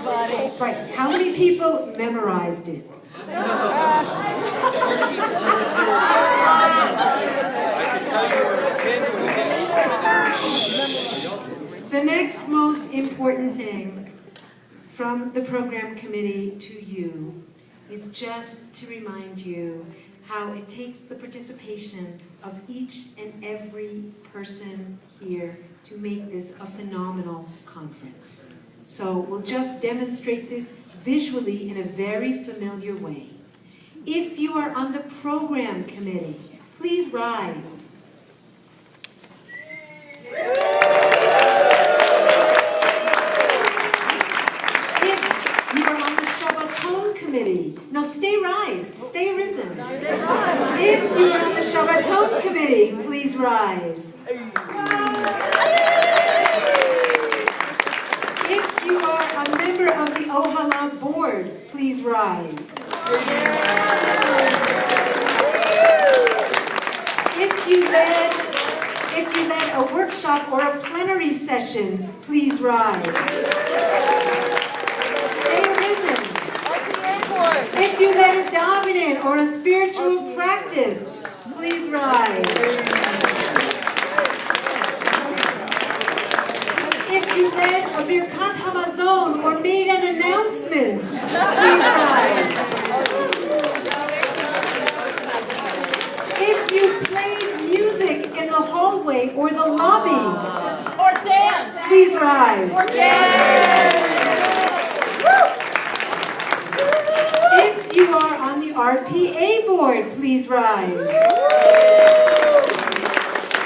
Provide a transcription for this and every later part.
everybody. Right. How many people memorized it? I can tell you where the pin would have been. The next most important thing from the program committee to you is just to remind you how it takes the participation of each and every person here to make this a phenomenal conference. So we'll just demonstrate this visually in a very familiar way. If you are on the program committee, please rise. Committee. No, stay rised. Stay risen. If you are on the Shabbaton committee, please rise. If you are a member of the Ohala board, please rise. If you led a workshop or a plenary session, please rise. If you led a davening or a spiritual practice, please rise. If you led a Birkat Hamazon or made an announcement, please rise. If you played music in the hallway or the lobby, or dance, please rise. Or dance. If you are on the RPA board, please rise.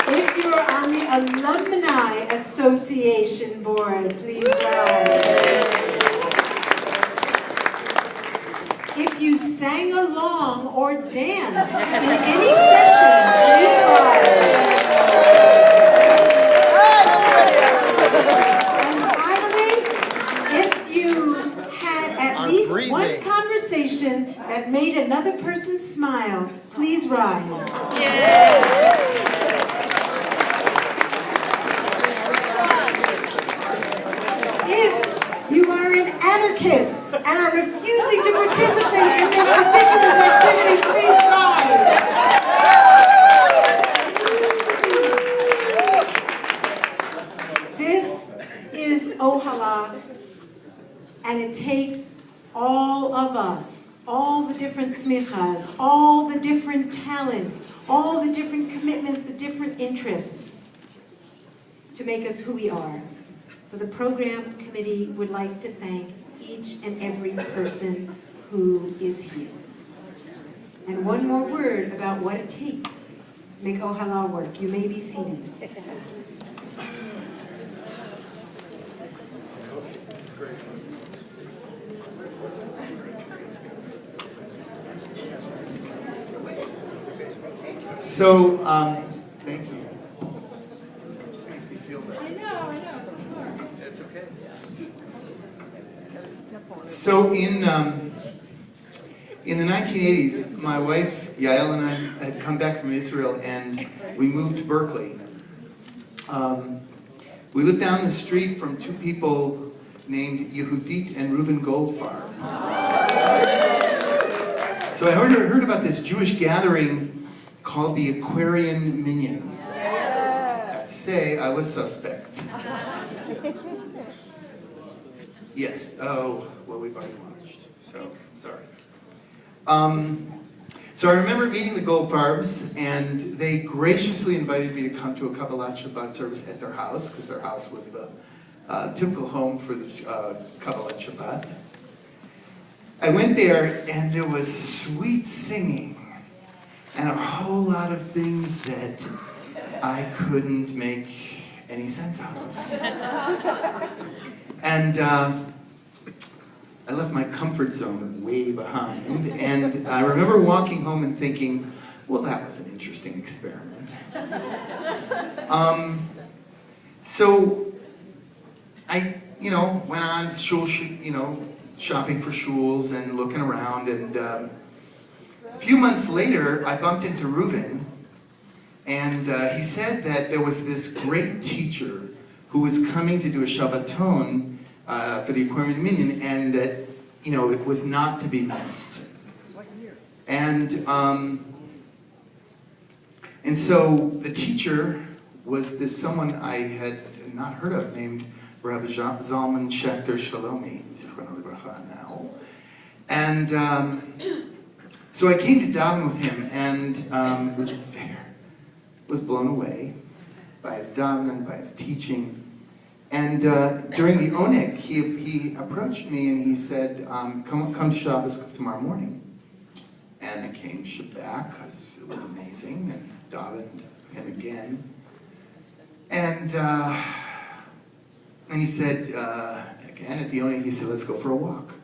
If you are on the Alumni Association board, please rise. If you sang along or danced in any session, please rise. And finally, if you had at least one conversation that made another person smile, please rise. If you are an anarchist and are refusing to participate in this ridiculous activity, please rise. This is Ohala, and it takes all of us, all the different smichas, all the different talents, all the different commitments, the different interests to make us who we are. So the program committee would like to thank each and every person who is here. And one more word about what it takes to make Ohala work. You may be seated. So, thank you. This makes me feel better. I know, so sorry. It's okay. So in the 1980s, my wife Yael and I had come back from Israel, and we moved to Berkeley. We lived down the street from two people named Yehudit and Reuven Goldfarb. So I heard about this Jewish gathering called the Aquarian Minyan. I have to say, I was suspect. Yes. Oh, well, we've already watched, so sorry. So I remember meeting the Goldfarbs, and they graciously invited me to come to a Kabbalat Shabbat service at their house, because their house was the typical home for the Kabbalat Shabbat. I went there, and there was sweet singing and a whole lot of things that I couldn't make any sense out of. And I left my comfort zone way behind, and I remember walking home and thinking, well, that was an interesting experiment. So I, went on shul, shopping for shuls and looking around, and a few months later, I bumped into Reuven, and he said that there was this great teacher who was coming to do a Shabbaton for the Aquarian Minyan, and that, you know, it was not to be missed. And so the teacher was this someone I had not heard of, named Rabbi Zalman Schechter Shalomi, now. And so I came to daven with him, and was blown away by his davening, by his teaching. And during the oneg, he approached me and he said, come to Shabbos tomorrow morning. And I came Shabbat because it was amazing, and davened him again. And he said, again at the oneg, he said, let's go for a walk.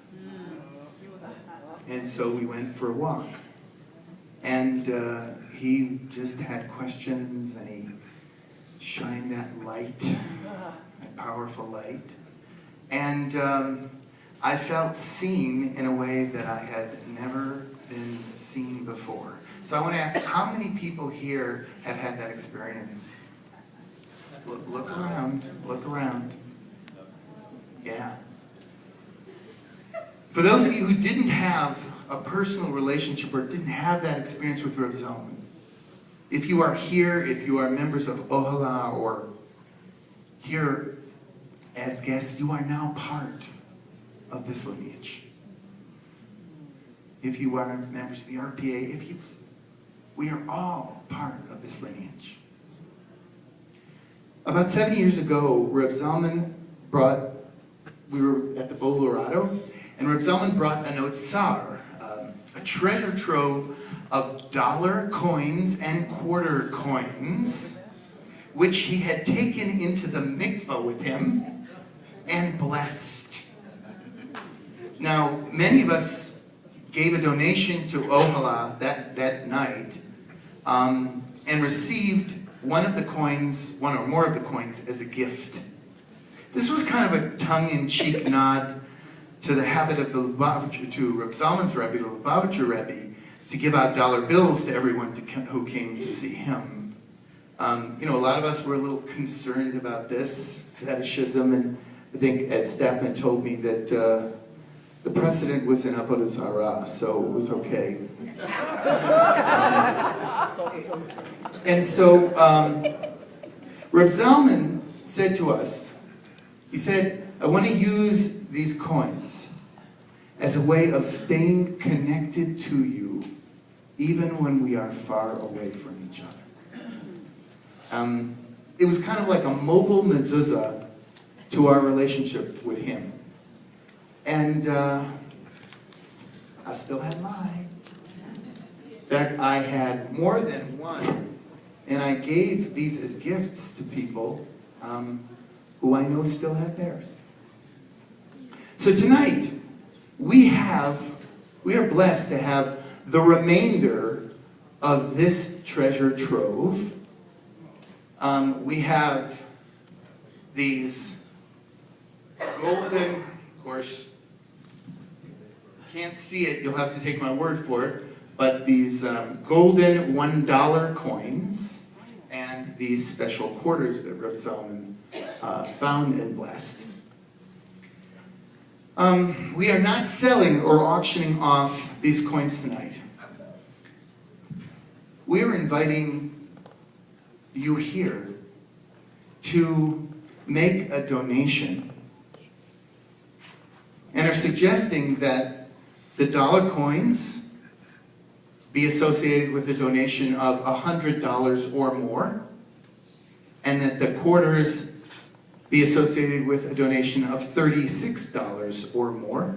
And so we went for a walk. And he just had questions, and he shined that light, that powerful light. And I felt seen in a way that I had never been seen before. So I want to ask, how many people here have had that experience? Look around, look around. Yeah. For those of you who didn't have a personal relationship or didn't have that experience with Reb Zalman, if you are here, if you are members of Ohala or here as guests, you are now part of this lineage. If you are members of the RPA, we are all part of this lineage. About 7 years ago, Reb Zalman we were at the Bolorado, and Reb Zalman brought an otsar, a treasure trove of dollar coins and quarter coins, which he had taken into the mikvah with him and blessed. Now, many of us gave a donation to Ohala that night, and received one or more of the coins as a gift. This was kind of a tongue-in-cheek nod to the habit of the Lubavitcher, to Reb Zalman's Rebbe, the Lubavitcher Rebbe, to give out dollar bills to everyone who came to see him. You know, a lot of us were a little concerned about this fetishism, and I think Ed Staffman told me that the precedent was in Avodah Zarah, so it was okay. And so Reb Zalman said to us, he said, I want to use these coins as a way of staying connected to you even when we are far away from each other. It was kind of like a mobile mezuzah to our relationship with him. And I still had mine. In fact, I had more than one, and I gave these as gifts to people who I know still have theirs. So tonight, we are blessed to have the remainder of this treasure trove. We have these golden, of course, can't see it, you'll have to take my word for it, but these golden $1 coins and these special quarters that Reb Zalman found and blessed. We are not selling or auctioning off these coins tonight. We are inviting you here to make a donation, and are suggesting that the dollar coins be associated with a donation of $100 or more, and that the quarters be associated with a donation of $36 or more.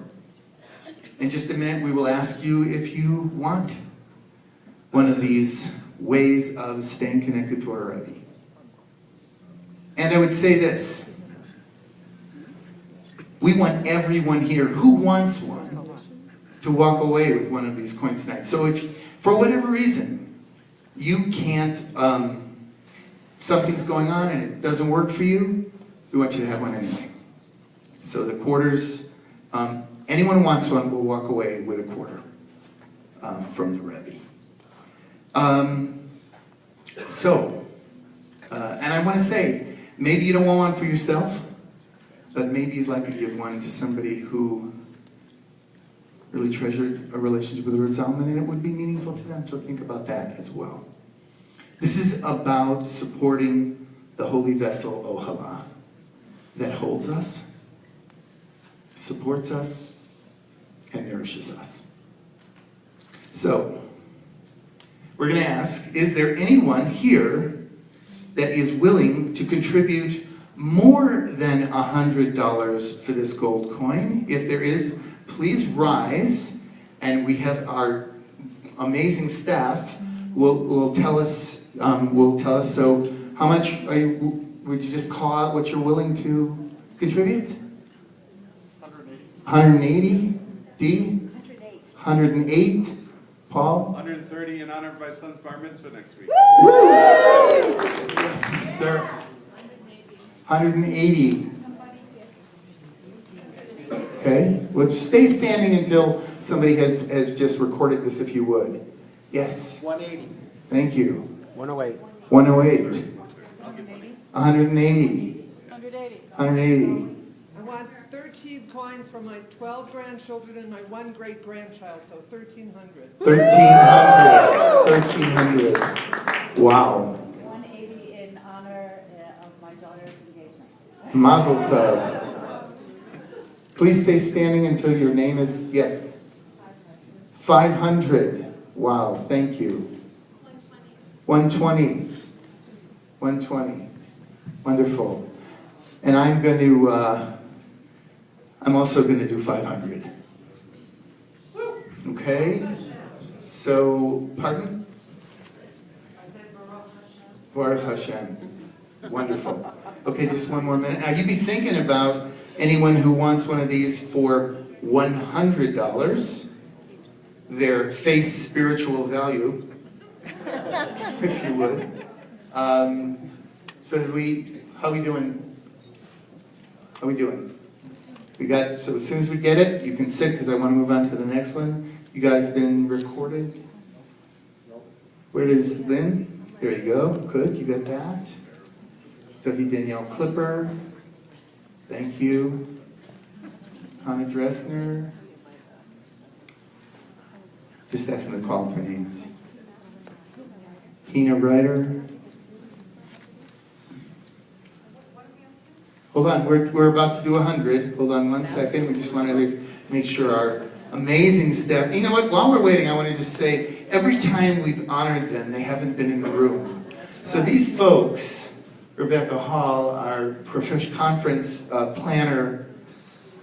In just a minute, we will ask you if you want one of these ways of staying connected to our Rebbe. And I would say this: we want everyone here who wants one to walk away with one of these coins tonight. So if, for whatever reason, you can't, something's going on and it doesn't work for you, we want you to have one anyway. So the quarters, anyone who wants one will walk away with a quarter from the Rebbe. And I want to say, maybe you don't want one for yourself. but maybe you'd like to give one to somebody who really treasured a relationship with Rabbi Zalman, and it would be meaningful to them, so think about that as well. This is about supporting the holy vessel, Ohala, that holds us, supports us, and nourishes us. So, we're going to ask, is there anyone here that is willing to contribute more than $100 for this gold coin? If there is, please rise, and we have our amazing staff will tell us. So, how much would you just call out what you're willing to contribute? 180. D. 108. Paul. 130 in honor of my son's bar mitzvah next week. Yes, sir. 180. Okay, well, stay standing until somebody has just recorded this, if you would. Yes. 180. Thank you. 108. 108. 180. 180. 180. I want 13 coins for my 12 grandchildren and my 1 great-grandchild, so 1,300. 1,300. 1,300. Wow. 180 in honor of my daughter's engagement. Mazel tov. Please stay standing until your name is, yes. 500. Wow, thank you. 120. 120. Wonderful. And I'm going to, I'm also going to do 500. Okay? So, pardon? Baruch Hashem. Wonderful. Okay, just one more minute. Now, you'd be thinking about anyone who wants one of these for $100, their face spiritual value, if you would. So how are we doing? How are we doing? So as soon as we get it, you can sit because I want to move on to the next one. You guys been recorded? Where is Lynn? There you go. Good, you got that. W. Danielle Clipper. Thank you. Hannah Dressner. Just ask them to call up their names. Hina Ryder. Hold on, we're about to do 100. Hold on one second. We just wanted to make sure our amazing staff. You know what? While we're waiting, I want to just say, every time we've honored them, they haven't been in the room. So these folks, Rebecca Hall, our conference planner,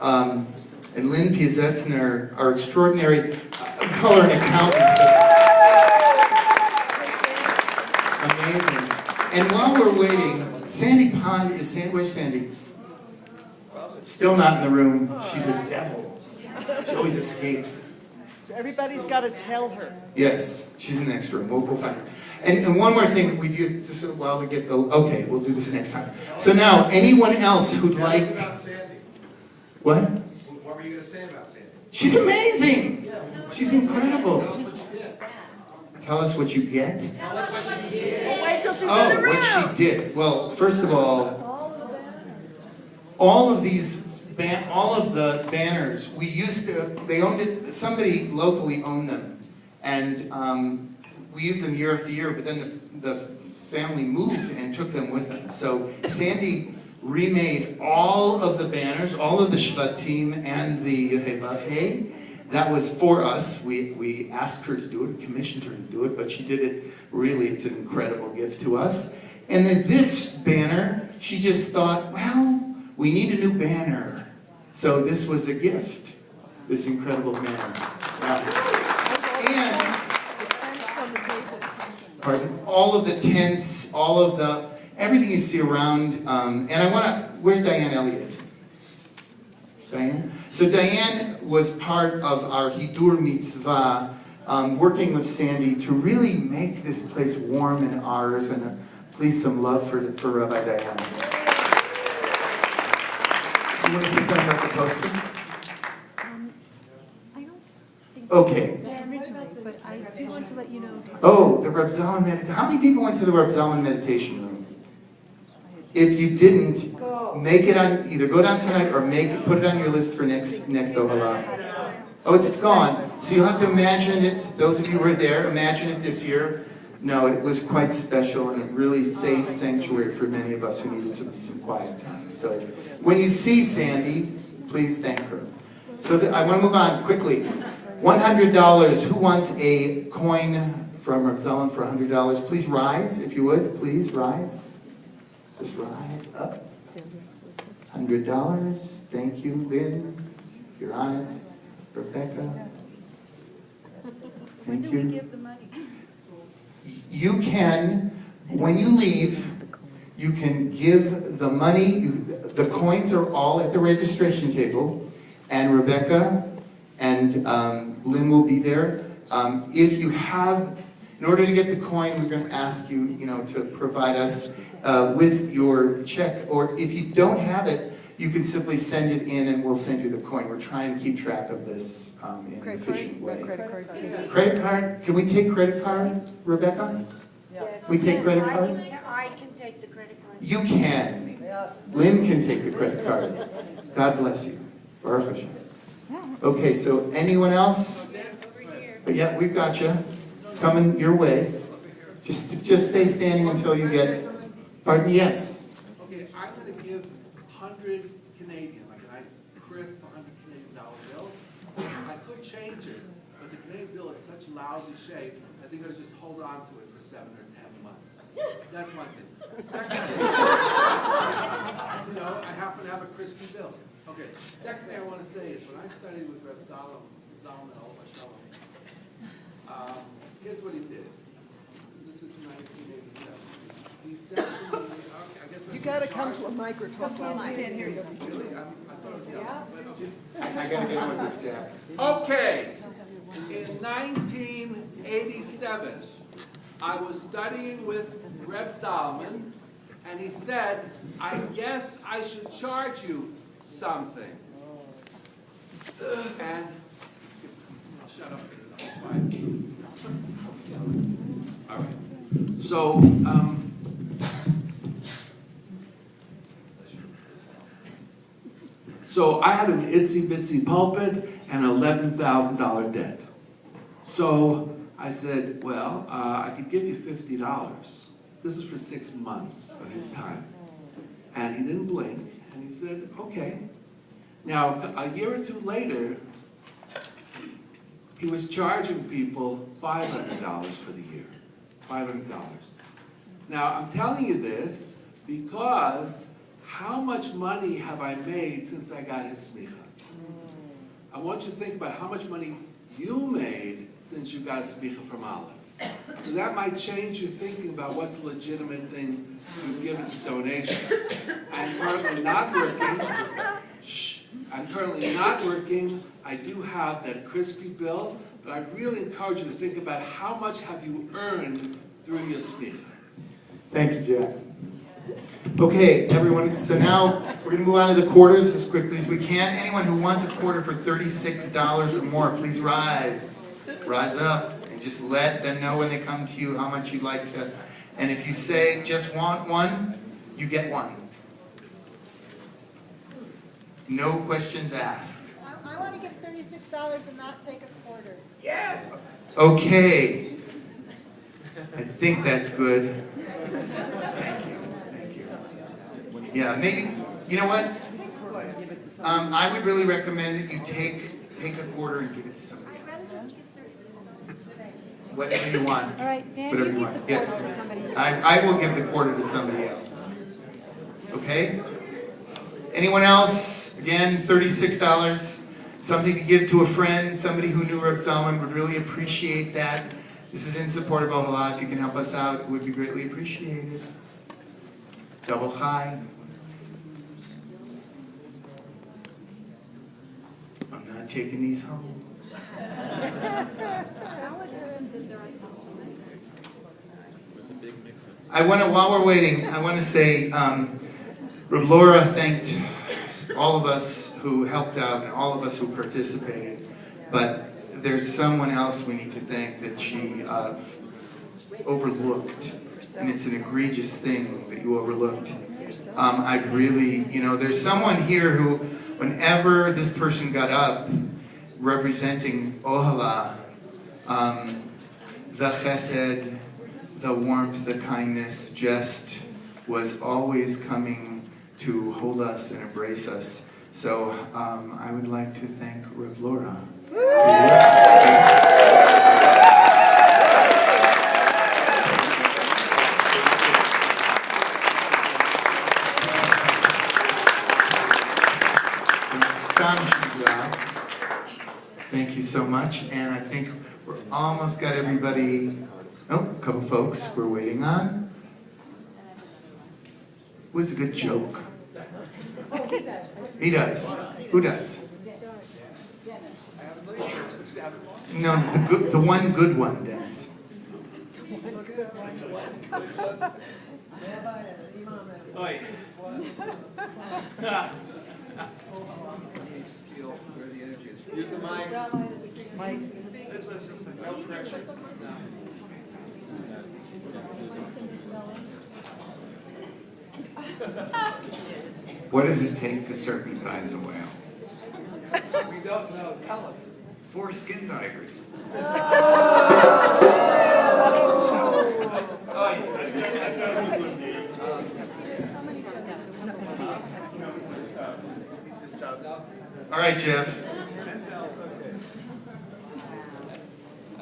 and Lynn Piazetzner, our extraordinary color and accountant. Amazing. And while we're waiting, Sandy Pond is, where's Sandy? Still not in the room. She's a devil. She always escapes. So everybody's got to tell her. Yes, she's in the next room. We'll find her. And one more thing, we do just while we get the, okay, we'll do this next time. So now, anyone else who'd like... about Sandy. What? What were you going to say about Sandy? She's amazing. She's incredible. Tell us what you get. Wait till she's in the Oh, room. what she did. Well, first of all, all of the banners, we used to, they owned it, somebody locally owned them. And we used them year after year, but then the family moved and took them with them. So Sandy remade all of the banners, all of the Shvatim and the Revavhe. That was for us. We asked her to do it, commissioned her to do it, but she did it. Really, it's an incredible gift to us. And then this banner, she just thought, well, we need a new banner. So this was a gift, this incredible banner. And, pardon, all of the tents, all of the, everything you see around, and I want to, where's Diane Elliott? Diane? So Diane was part of our Hidur Mitzvah, working with Sandy to really make this place warm and ours, and please some love for Rabbi Diane. You want to say something about the poster? I don't think Okay. originally, but I do want to let you know. Oh, the Reb Zalman meditation. How many people went to the Reb Zalman meditation room? If you didn't, make it on, either go down tonight or put it on your list for next Ohala. Oh, it's gone. So you'll have to imagine it, those of you who were there, imagine it this year. No, it was quite special and a really safe sanctuary for many of us who needed some quiet time. So when you see Sandy, please thank her. So I want to move on quickly. $100, who wants a coin from Reb Zalman for $100? Please rise, if you would, please rise. Just rise up. $100, thank you, Lynn, you're on it. Rebecca, thank you. When do we give the money? You can, when you leave, you can give the money, the coins are all at the registration table, and Rebecca and Lynn will be there. If you have, in order to get the coin, we're going to ask you, to provide us with your check, or if you don't have it, you can simply send it in and we'll send you the coin. We're trying to keep track of this in an efficient way. Credit card? Can we take credit cards, Rebecca? Yes. We take credit card? I can take the credit card. You can. Yeah. Lynn can take the credit card. God bless you. Baruch Hashem. Okay, so anyone else? Yeah, we've got you. Coming your way. Just stay standing until you get. Pardon? Yes. Okay, I'm going to give 100 Canadian, like a nice crisp 100 Canadian dollar bill. I could change it, but the Canadian bill is such lousy shape, I think I'll just hold on to it for 7 or 10 months. So that's one thing. Second thing, I happen to have a crispy bill. Okay, second thing I want to say is when I studied with Rabbi Zalman, here's what he did. This is 1987. He said to me, I guess You gotta come to a mic or talk loud. I can't hear you. really, I thought it was yellow, but okay. I gotta get on with this, Jack. Okay, in 1987, I was studying with Reb Zalman, and he said, I guess I should charge you something. And, shut up. All right. So, so I had an itsy bitsy pulpit and an $11,000 debt. So I said, well, I could give you $50. This is for 6 months of his time. And he didn't blink, and he said, okay. Now, a year or two later, he was charging people $500 for the year. $500. Now, I'm telling you this because how much money have I made since I got his smicha? I want you to think about how much money you made since you got a smicha from Olive. So that might change your thinking about what's a legitimate thing to give as a donation. I'm currently not working. I'm currently not working. I do have that crispy bill, but I really encourage you to think about how much have you earned through your smicha. Thank you, Jack. Okay, everyone, so now we're going to move on to the quarters as quickly as we can. Anyone who wants a quarter for $36 or more, please rise. Rise up and just let them know when they come to you how much you'd like to. And if you say just want one, you get one. No questions asked. I want to give $36 and not take a quarter. Yes! Okay. I think that's good. Thank you. Thank you. Yeah, maybe, you know what? I would really recommend that you take a quarter and give it to somebody else. Whatever you want. All right, Dan, Whatever you you give the want. quarter Yes. to somebody else. I will give the quarter to somebody else. Okay? Anyone else? Again, $36. Something to give to a friend, somebody who knew Reb Zalman would really appreciate that. This is in support of Ohala. If you can help us out, it would be greatly appreciated. Double chai. I'm not taking these home. While we're waiting, I want to say, Rabbi Laura thanked all of us who helped out and all of us who participated, but there's someone else we need to thank that she overlooked, and it's an egregious thing that you overlooked. I'd really, there's someone here who, whenever this person got up, representing Ohala, the chesed, the warmth, the kindness, just was always coming to hold us and embrace us. So I would like to thank Rabbi Laura. Astonishing job. Thank you so much. And I think we're almost got everybody. Oh, a couple folks we're waiting on. It was a good joke. He does. Who does? No, the one good one, Dennis. What does it take to circumcise a whale? We don't know, tell us. 4 skin divers. All right, Jeff.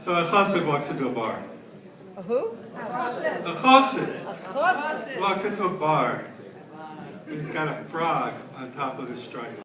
So a chassid walks into a bar. A who? A chassid walks into a bar. And he's got a frog on top of his string.